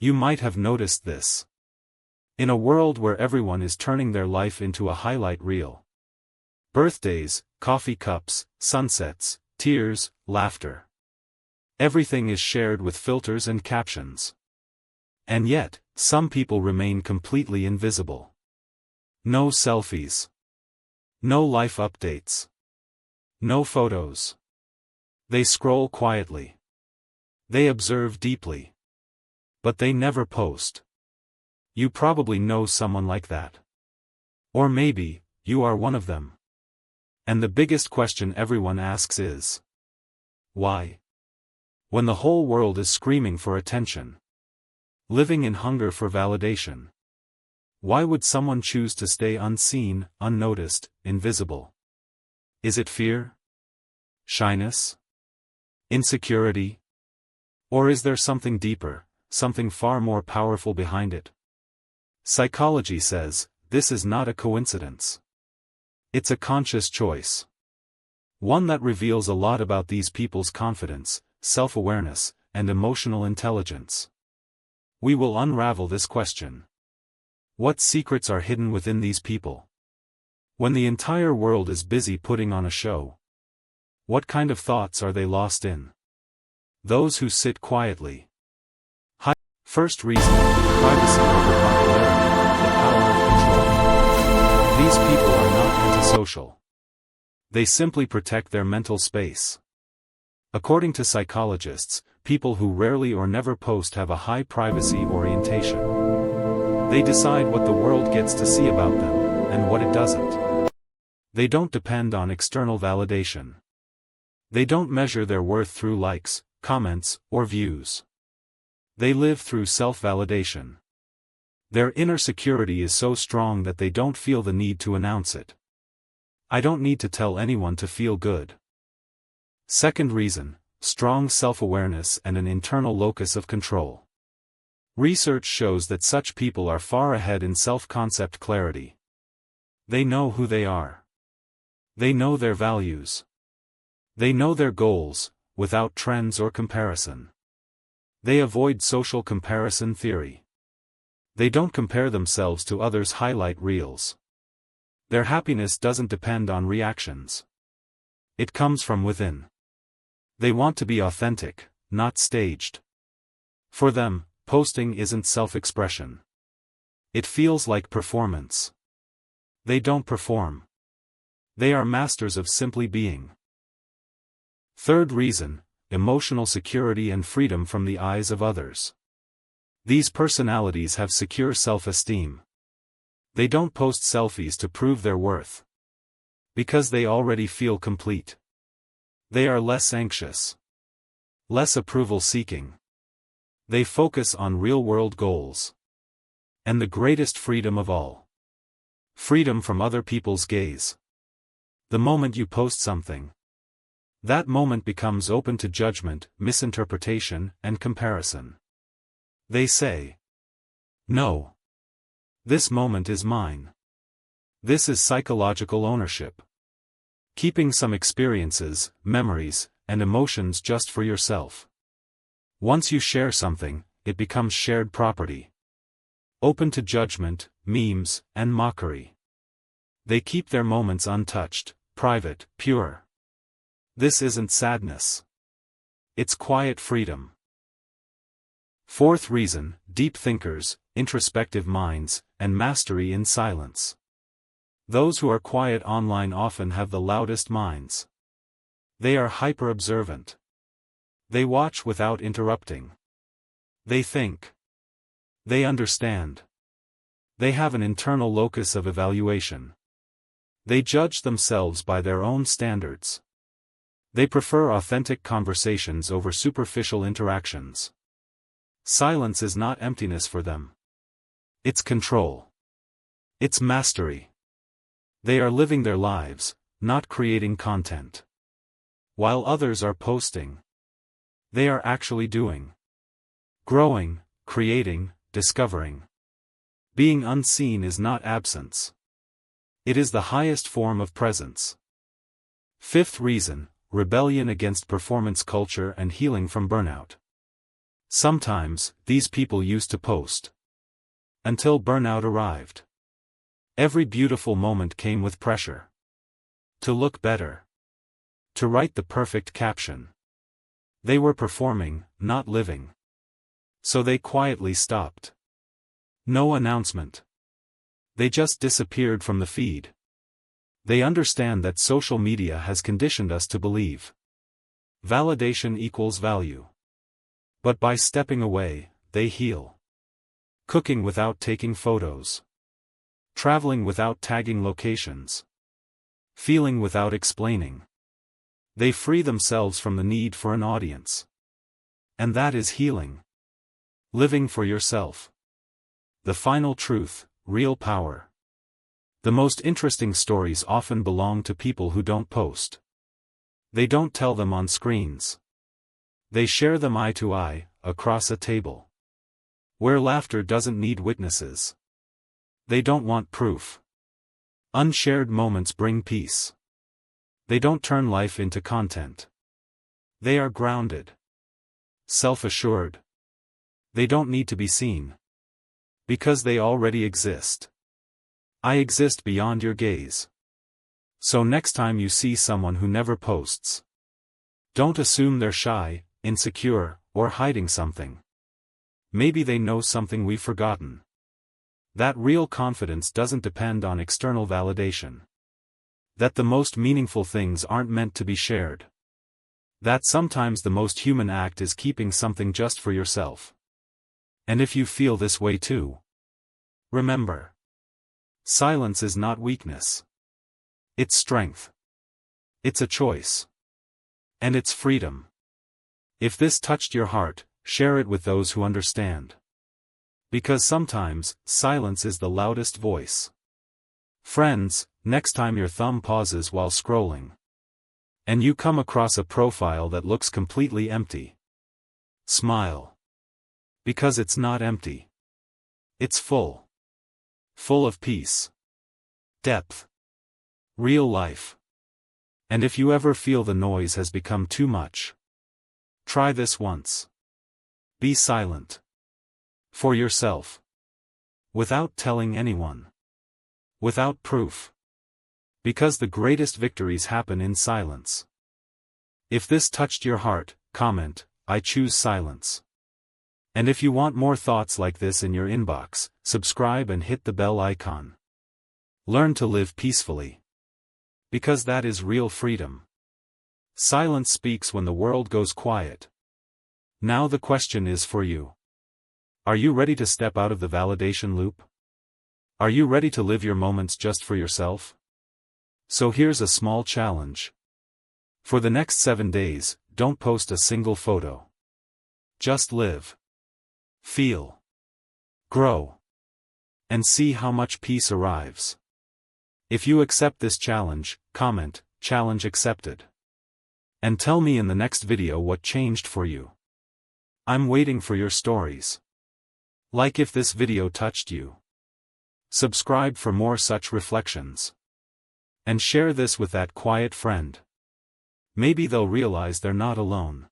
You might have noticed this. In a world where everyone is turning their life into a highlight reel. Birthdays, coffee cups, sunsets, tears, laughter. Everything is shared with filters and captions. And yet, some people remain completely invisible. No selfies. No life updates. No photos. They scroll quietly. They observe deeply. But they never post. You probably know someone like that. Or maybe, you are one of them. And the biggest question everyone asks is, why? When the whole world is screaming for attention. Living in hunger for validation. Why would someone choose to stay unseen, unnoticed, invisible? Is it fear? Shyness? Insecurity? Or is there something deeper, something far more powerful behind it? Psychology says, this is not a coincidence. It's a conscious choice. One that reveals a lot about these people's confidence, self-awareness, and emotional intelligence. We will unravel this question. What secrets are hidden within these people? When the entire world is busy putting on a show, what kind of thoughts are they lost in? Those who sit quietly. First reason, privacy over popularity, the power of control. These people are not antisocial. They simply protect their mental space. According to psychologists, people who rarely or never post have a high privacy orientation. They decide what the world gets to see about them, and what it doesn't. They don't depend on external validation. They don't measure their worth through likes, comments, or views. They live through self-validation. Their inner security is so strong that they don't feel the need to announce it. I don't need to tell anyone to feel good. Second reason, strong self-awareness and an internal locus of control. Research shows that such people are far ahead in self-concept clarity. They know who they are. They know their values. They know their goals, without trends or comparison. They avoid social comparison theory. They don't compare themselves to others' highlight reels. Their happiness doesn't depend on reactions. It comes from within. They want to be authentic, not staged. For them, posting isn't self-expression. It feels like performance. They don't perform. They are masters of simply being. Third reason, emotional security and freedom from the eyes of others. These personalities have secure self-esteem. They don't post selfies to prove their worth. Because they already feel complete. They are less anxious. Less approval-seeking. They focus on real-world goals. And the greatest freedom of all. Freedom from other people's gaze. The moment you post something, that moment becomes open to judgment, misinterpretation, and comparison. They say, no. This moment is mine. This is psychological ownership. Keeping some experiences, memories, and emotions just for yourself. Once you share something, it becomes shared property. Open to judgment, memes, and mockery. They keep their moments untouched, private, pure. This isn't sadness. It's quiet freedom. Fourth reason, deep thinkers, introspective minds, and mastery in silence. Those who are quiet online often have the loudest minds. They are hyper-observant. They watch without interrupting. They think. They understand. They have an internal locus of evaluation. They judge themselves by their own standards. They prefer authentic conversations over superficial interactions. Silence is not emptiness for them. It's control. It's mastery. They are living their lives, not creating content. While others are posting, they are actually doing. Growing, creating, discovering. Being unseen is not absence. It is the highest form of presence. Fifth reason, rebellion against performance culture and healing from burnout. Sometimes, these people used to post. Until burnout arrived. Every beautiful moment came with pressure. To look better. To write the perfect caption. They were performing, not living. So they quietly stopped. No announcement. They just disappeared from the feed. They understand that social media has conditioned us to believe validation equals value. But by stepping away, they heal. Cooking without taking photos. Traveling without tagging locations. Feeling without explaining. They free themselves from the need for an audience. And that is healing. Living for yourself. The final truth, real power. The most interesting stories often belong to people who don't post. They don't tell them on screens. They share them eye to eye, across a table. Where laughter doesn't need witnesses. They don't want proof. Unshared moments bring peace. They don't turn life into content. They are grounded. Self-assured. They don't need to be seen. Because they already exist. I exist beyond your gaze. So next time you see someone who never posts, don't assume they're shy, insecure, or hiding something. Maybe they know something we've forgotten. That real confidence doesn't depend on external validation. That the most meaningful things aren't meant to be shared. That sometimes the most human act is keeping something just for yourself. And if you feel this way too, remember. Silence is not weakness. It's strength. It's a choice. And it's freedom. If this touched your heart, share it with those who understand. Because sometimes, silence is the loudest voice. Friends, next time your thumb pauses while scrolling, and you come across a profile that looks completely empty, smile. Because it's not empty. It's full. Full of peace. Depth. Real life. And if you ever feel the noise has become too much, try this once. Be silent. For yourself. Without telling anyone. Without proof. Because the greatest victories happen in silence. If this touched your heart, comment, I choose silence. And if you want more thoughts like this in your inbox, subscribe and hit the bell icon. Learn to live peacefully. Because that is real freedom. Silence speaks when the world goes quiet. Now the question is for you. Are you ready to step out of the validation loop? Are you ready to live your moments just for yourself? So here's a small challenge. For the next 7 days, don't post a single photo. Just live. Feel. Grow. And see how much peace arrives. If you accept this challenge, comment, challenge accepted. And tell me in the next video what changed for you. I'm waiting for your stories. Like if this video touched you. Subscribe for more such reflections. And share this with that quiet friend. Maybe they'll realize they're not alone.